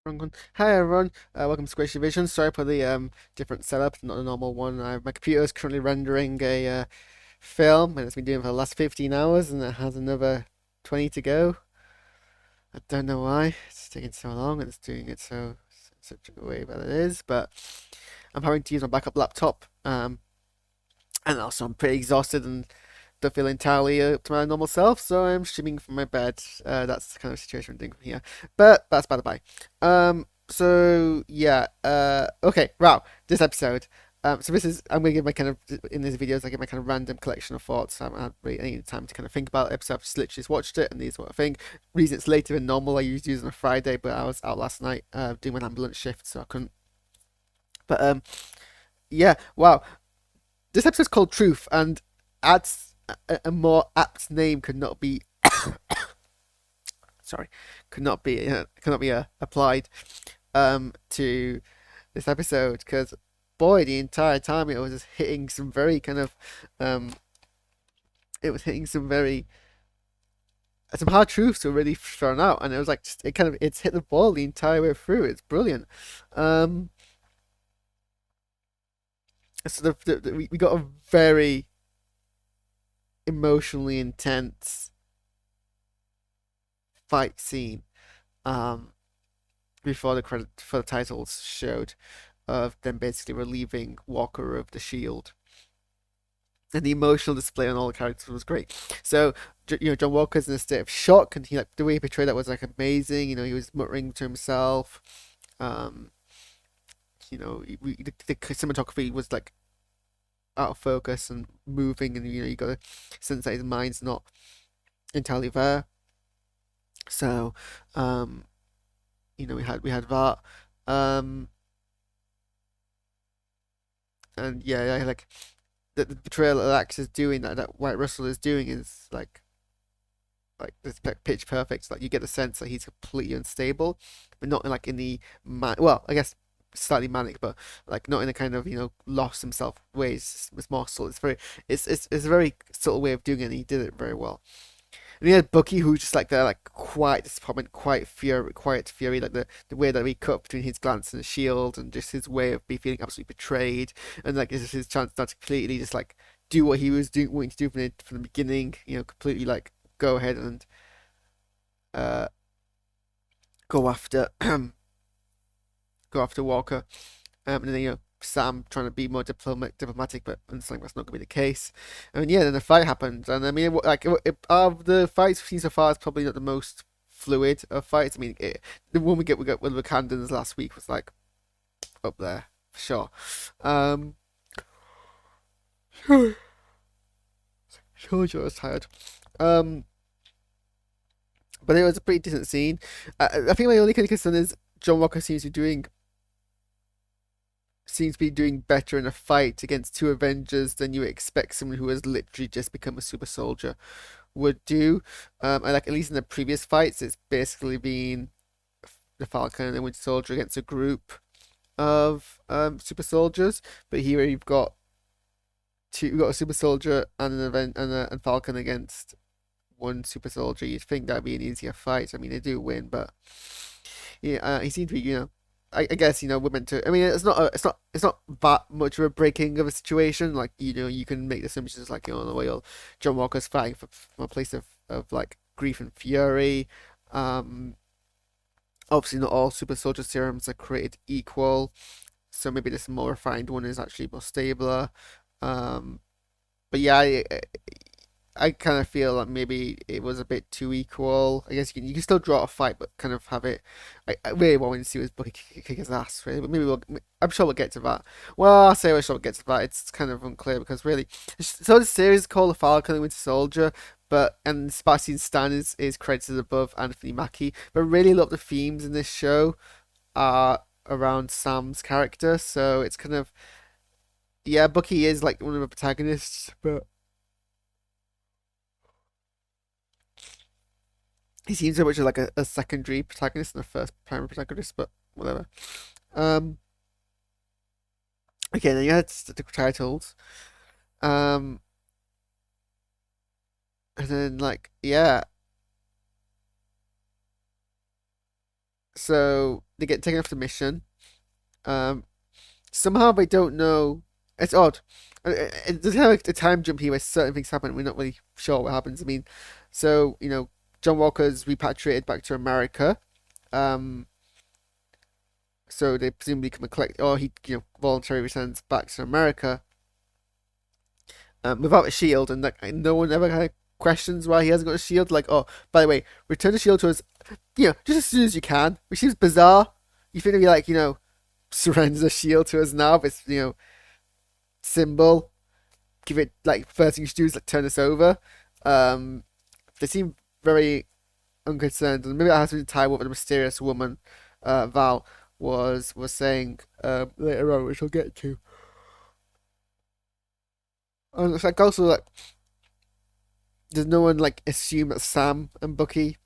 Wrong one. Hi everyone, welcome to SquishiVision. Sorry for the different setup, not a normal one. My computer is currently rendering a film, and it's been doing it for the last 15 hours, and it has another 20 to go. I don't know why it's taking so long, and it's doing it such a way that it is. But I'm having to use my backup laptop, and also I'm pretty exhausted and don't feel entirely up to my normal self, so I'm streaming from my bed. That's the kind of situation I'm doing from here. But that's by the by. So yeah. Okay. Wow. This episode. So this is I'm gonna give my kind of in these videos I give my kind of random collection of thoughts. I haven't had really any time to kind of think about the episode. I've just literally just watched it, and these are what I think. Reason it's later than normal. I usually use it on a Friday, but I was out last night doing an ambulance shift, so I couldn't. But yeah. Wow. This episode's called Truth, and adds a more apt name could not be sorry could not be applied to this episode, because boy, the entire time it was just hitting some very kind of it was hitting some hard truths were really thrown out, and it was like just it's hit the ball the entire way through. It's brilliant. um so we got a very emotionally intense fight scene um before the titles showed, of them basically relieving Walker of the shield. And the emotional display on all the characters was great. So, John Walker's in a state of shock, and the way he portrayed that was like amazing. He was muttering to himself. Um, the cinematography was like out of focus and moving, and you got to sense that his mind's not entirely there. So, we had that. Um, and yeah, like the portrayal that Axe is doing, that White Russell is doing, is this pitch perfect. Like, you get the sense that he's completely unstable, but not in the well, I guess slightly manic, but like not in a kind of lost himself way. It's more subtle. It's a very subtle way of doing it, and he did it very well. And he had Bucky, who's just like there, like quiet disappointment, quiet fury, like the way that he cut between his glance and the shield, and just his way of feeling absolutely betrayed, and like this is his chance now to completely just like do what he was wanting to do from the beginning. Completely like go ahead and uh go after go after Walker. And then Sam trying to be more diplomatic, but understanding that's not going to be the case. And yeah, then the fight happened, and I mean, of the fights we've seen so far, it's probably not the most fluid of fights. I mean, the one we got with Wakandans last week was like up there for sure. Um, sure, I was tired. Um, but it was a pretty decent scene. I think my only kind of concern is John Walker seems to be doing better in a fight against two Avengers than you expect someone who has literally just become a super soldier would do. And like, at least in the previous fights, it's basically been the Falcon and the Winter Soldier against a group of super soldiers. But here you've got a super soldier and an event and Falcon against one super soldier. You'd think that'd be an easier fight. I mean, they do win, but yeah, he seemed to be, I guess we're meant to. I mean, it's not that much of a breaking of a situation. Like, you can make the assumptions like, the way John Walker's fighting from a place of like grief and fury. Um, Obviously not all super soldier serums are created equal, so maybe this more refined one is actually more stable. Um, but yeah, I kind of feel like maybe it was a bit too equal. I guess you can still draw a fight, but kind of have it. I really wanted to see was Bucky kick his ass, really. But I'm sure we'll get to that. Well, I'll say we're sure we'll get to that. It's kind of unclear because really, so the series is called The Falcon and Winter Soldier, and Sebastian Stan is credited above Anthony Mackie. But really, a lot of the themes in this show are around Sam's character. So it's kind of, yeah, Bucky is like one of the protagonists, but he seems so much like a secondary protagonist and a first primary protagonist, but whatever. Um, okay, then you had the titles. Um, and then like, yeah, So they get taken off the mission. Um, Somehow they don't know. It's odd. There's kind of like a time jump here where certain things happen. We're not really sure what happens. I mean, so John Walker's repatriated back to America. Um, so they presumably come and collect, or he voluntarily returns back to America without a shield, and like no one ever kind of questions why he hasn't got a shield. Like, oh, by the way, return the shield to us, just as soon as you can, which seems bizarre. You think to be like, surrender the shield to us now, but it's, symbol. Give it like first thing you should do is like turn us over. Um, they seem very unconcerned, and maybe that has to tie with what the mysterious woman, Val, was saying later on, which we'll get to. And it's like also like, does no one like assume that Sam and Bucky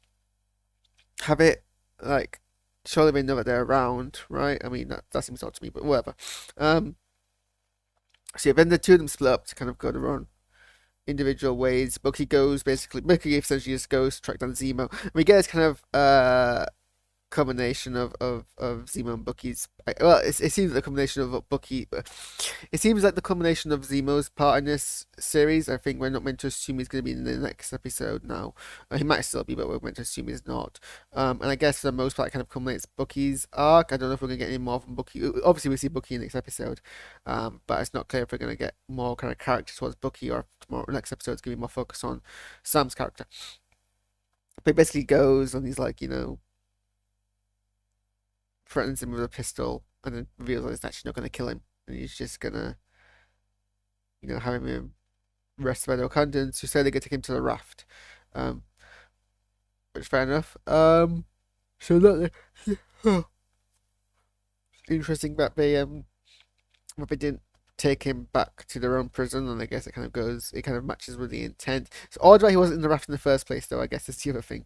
have it? Like, surely they know that they're around, right? I mean, that seems odd to me, but whatever. Um, so yeah, then the two of them split up to kind of go their own individual ways. Bucky essentially just goes to track down Zemo. And we get this kind of combination of Zemo and Bucky's. Well, it seems like the combination of Bucky. It seems like the combination of Zemo's part in this series. I think we're not meant to assume he's going to be in the next episode now. He might still be, but we're meant to assume he's not. And I guess for the most part, it kind of culminates Bucky's arc. I don't know if we're going to get any more from Bucky. Obviously, we see Bucky in the next episode, but it's not clear if we're going to get more kind of character towards Bucky, or if tomorrow next episode is going to be more focus on Sam's character. But he basically goes and he's like, threatens him with a pistol, and then reveals that he's actually not going to kill him, and he's just gonna, have him arrested by the Wakandans, who say they're going to take him to the raft. Um, which fair enough. So that interesting that they didn't take him back to their own prison, and I guess it kind of matches with the intent. It's odd why he wasn't in the raft in the first place, though. I guess that's the other thing.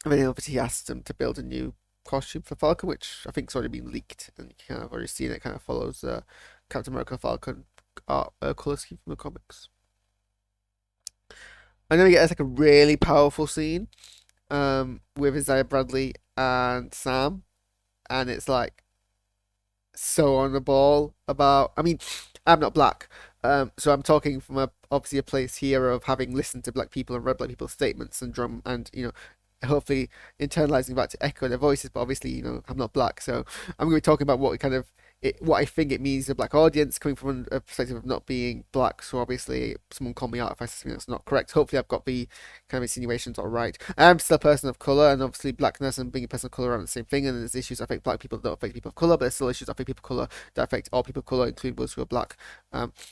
And then obviously he asked them to build a new costume for Falcon, which I think's already been leaked, and you kind of already seen it. Kind of follows Captain America Falcon art color scheme from the comics. And then we get like a really powerful scene with Isaiah Bradley and Sam, and it's like so on the ball about. I mean, I'm not black, so I'm talking from obviously a place here of having listened to black people and read black people's statements and hopefully internalizing that to echo their voices. But obviously, I'm not black, so I'm going to be talking about what I think it means to a black audience, coming from a perspective of not being black. So obviously, someone call me out if I say something that's not correct. Hopefully, I've got the kind of insinuations all right. I am still a person of color, and obviously, blackness and being a person of color aren't the same thing. And there's issues that affect black people that don't affect people of color, but there's still issues that affect people of color that affect all people of color, including those who are black.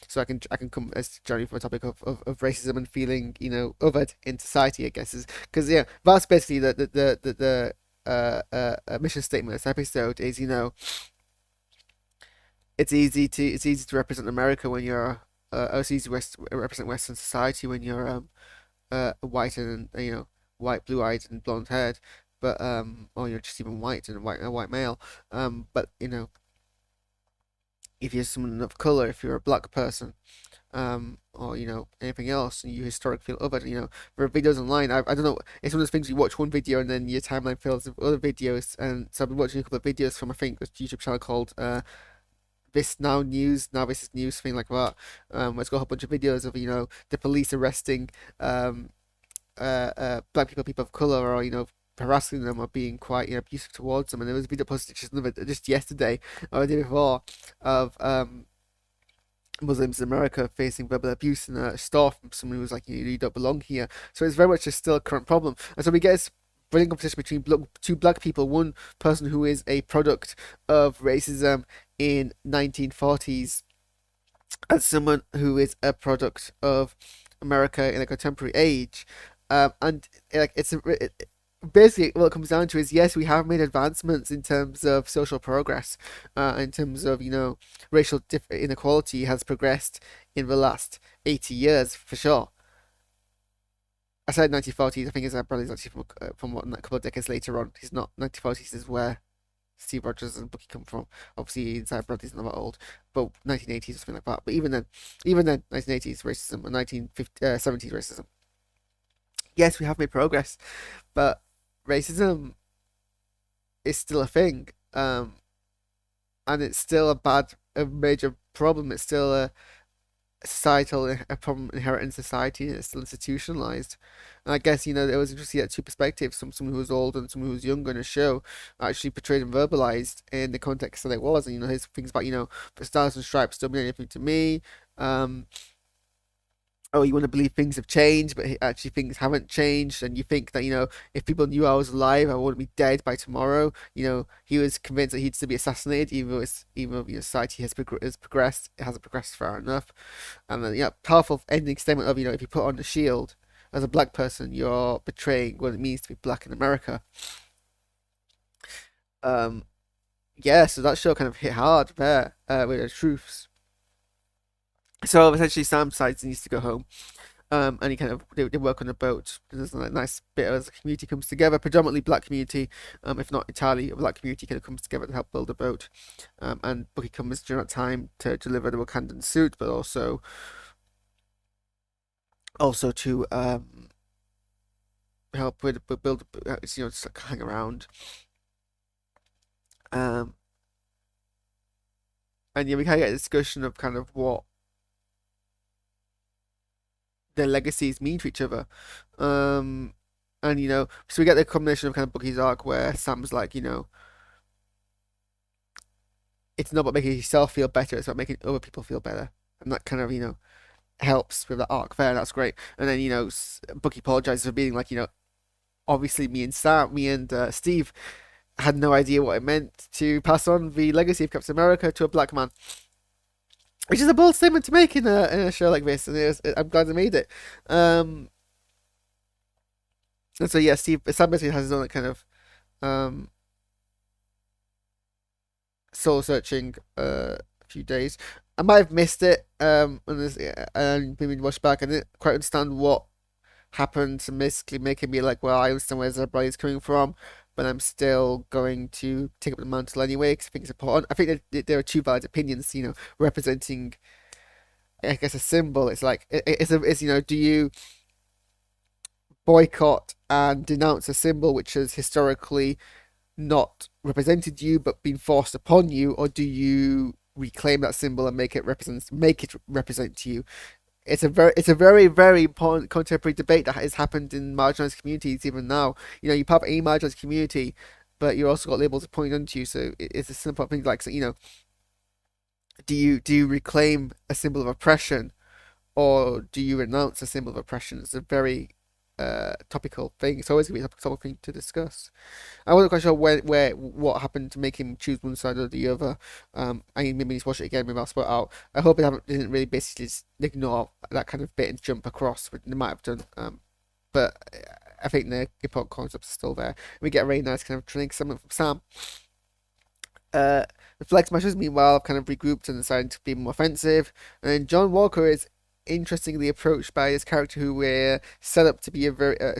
So I can come as journey from a topic of racism and feeling othered in society. I guess is because that's basically the mission statement of this episode is it's easy to represent America when you're it's easy to represent Western society when you're white and white, blue-eyed and blonde-haired, but or you're just even white and a white male. But if you're someone of color, if you're a black person, or anything else, and you historically feel othered, there are videos online. I don't know. It's one of those things you watch one video and then your timeline fills with other videos. And so I've been watching a couple of videos from I think this YouTube channel called This Now News. Now This is News, thing like that. It's got a whole bunch of videos of the police arresting black people of color, or harassing them or being quite abusive towards them. And there was a video posted just yesterday or the day before of Muslims in America facing verbal abuse in a store from someone who was like, you don't belong here. So it's very much still a current problem. And so we get this brilliant competition between two black people, one person who is a product of racism in 1940s and someone who is a product of America in a contemporary age. And like basically what it comes down to is, yes, we have made advancements in terms of social progress, in terms of racial inequality has progressed in the last 80 years for sure. I said 1940s. I think Isaiah Bradley's actually from what, a couple of decades later on. He's not. 1940s is where Steve Rogers and Bucky come from. Obviously, Isaiah Bradley's not that old, but 1980s or something like that. But even then, 1980s racism and 1970s racism. Yes, we have made progress, but racism is still a thing. And it's still a major problem. It's still a societal a problem inherent in society, and it's still institutionalized. And I guess it was interesting at two perspectives: someone who was old and someone who was younger in a show, actually portrayed and verbalized in the context that it was. And his things about the stars and stripes don't mean anything to me. Um, oh, you want to believe things have changed, but actually things haven't changed, and you think that if people knew I was alive, I wouldn't be dead by tomorrow. He was convinced that he'd still be assassinated, even though society has progressed, it hasn't progressed far enough. And then powerful ending statement of if you put on the shield as a black person, you're betraying what it means to be black in America. Um, yeah, so that show kind of hit hard there with the truths. So essentially, Sam decides he needs to go home. And he kind of they work on a boat. There's a nice bit as the community comes together, predominantly black community, if not entirely a black community, kind of comes together to help build a boat. And Bucky comes during that time to deliver the Wakandan suit, but also to help with build, just like hang around. Um, and we kind of get a discussion of kind of what their legacies mean to each other. And so we get the combination of kind of Bucky's arc where Sam's like, it's not about making yourself feel better, it's about making other people feel better. And that kind of, helps with that arc there, and that's great. And then, Bucky apologizes for being like, obviously me and Steve had no idea what it meant to pass on the legacy of Captain America to a black man. Which is a bold statement to make in a show like this, and I'm glad I made it. And so yeah, Sam basically has his own kind of um soul searching few days. I might have missed it and maybe watched back. I didn't quite understand what happened, so basically making me like, well, I understand where everybody's coming from, but I'm still going to take up the mantle anyway because I think it's important. I think that there are two valid opinions, representing, I guess, a symbol. It's like do you boycott and denounce a symbol which has historically not represented you but been forced upon you, or do you reclaim that symbol and make it represent you? It's a very very important contemporary debate that has happened in marginalized communities even now. You have a marginalized community, but you also got labels pointing onto you. So it's a simple thing like, so, do you reclaim a symbol of oppression, or do you renounce a symbol of oppression? It's a very topical thing. It's always gonna be a topical thing to discuss. I wasn't quite sure what happened to make him choose one side or the other. I maybe need to watch it again. Maybe I'll spot out. I hope it didn't really basically just ignore that kind of bit and jump across, which they might have done. But I think the important concepts are still there. We get a really nice kind of training summit from Sam. The Flag Smashers, meanwhile, have kind of regrouped and decided to be more offensive. And then John Walker is interestingly approached by this character who we're set up to be a very I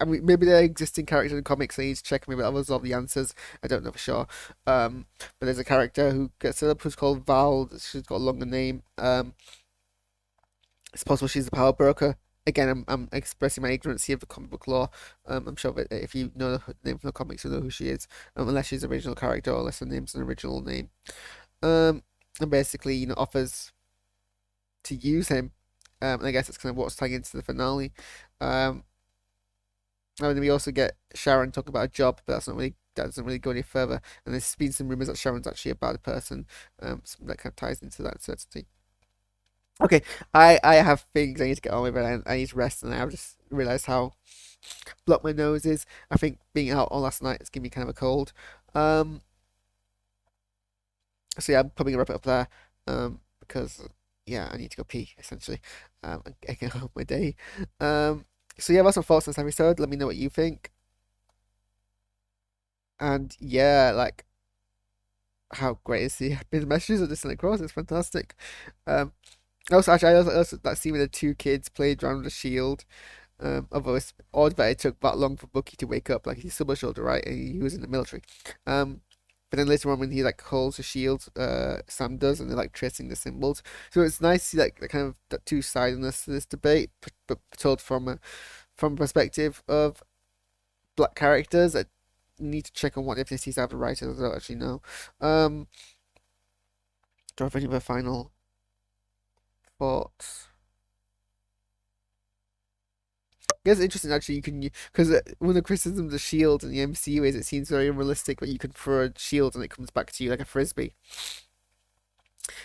mean, maybe they're existing characters in comics. I need to check. Maybe others of the answers. I don't know for sure. But there's a character who gets set up who's called Val. She's got a longer name. It's possible she's the power broker. Again, I'm expressing my ignorance here of the comic book lore. I'm sure that if you know the name from the comics, you'll know who she is. Unless she's an original character, or unless her name's an original name. And basically, offers to use him. And I guess that's kind of what's tying into the finale. And then we also get Sharon talk about a job, but that doesn't really go any further. And there's been some rumors that Sharon's actually a bad person. So that kind of ties into that uncertainty. Okay, I have things I need to get on with, and I need to rest, and I've just realised how blocked my nose is. I think being out all last night is giving me kind of a cold. So yeah, I'm probably gonna wrap it up there. Because yeah, I need to go pee essentially. And get on with my day. So yeah, that's my thoughts on this episode. Let me know what you think. And yeah, like, how great is the messages of this across? It's fantastic. I also that scene with the two kids played around the shield. Although it's odd that it took that long for Bucky to wake up. Like, he's a soldier, right? And he was in the military. But then later on, when he like holds the shield, Sam does, and they're like tracing the symbols. So it's nice to see like the kind of that two sides in this debate, but told from a perspective of black characters that need to check on what ethnicities have the writers. I don't actually know. Do I have any other final thoughts? I guess it's interesting actually. You can because one of the criticisms of Shield in the MCU is it seems very unrealistic when you can throw a shield and it comes back to you like a frisbee.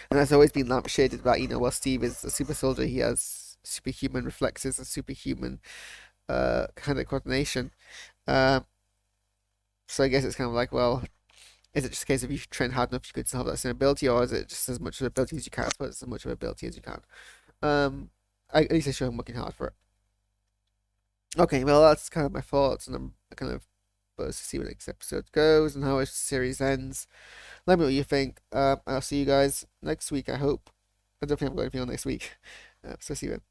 And that's always been lampshaded about, while Steve is a super soldier, he has superhuman reflexes and superhuman kind of coordination. Uh, so I guess it's kind of like, well, is it just a case of if you train hard enough, you could still have that same ability, or is it just as much of an ability as you can, but as much of an ability as you can? At least I show him working hard for it. Okay, well, that's kind of my thoughts, and I'm kind of supposed to see where the next episode goes and how a series ends. Let me know what you think. I'll see you guys next week, I hope. I don't think I'm going to be on next week. So see you then.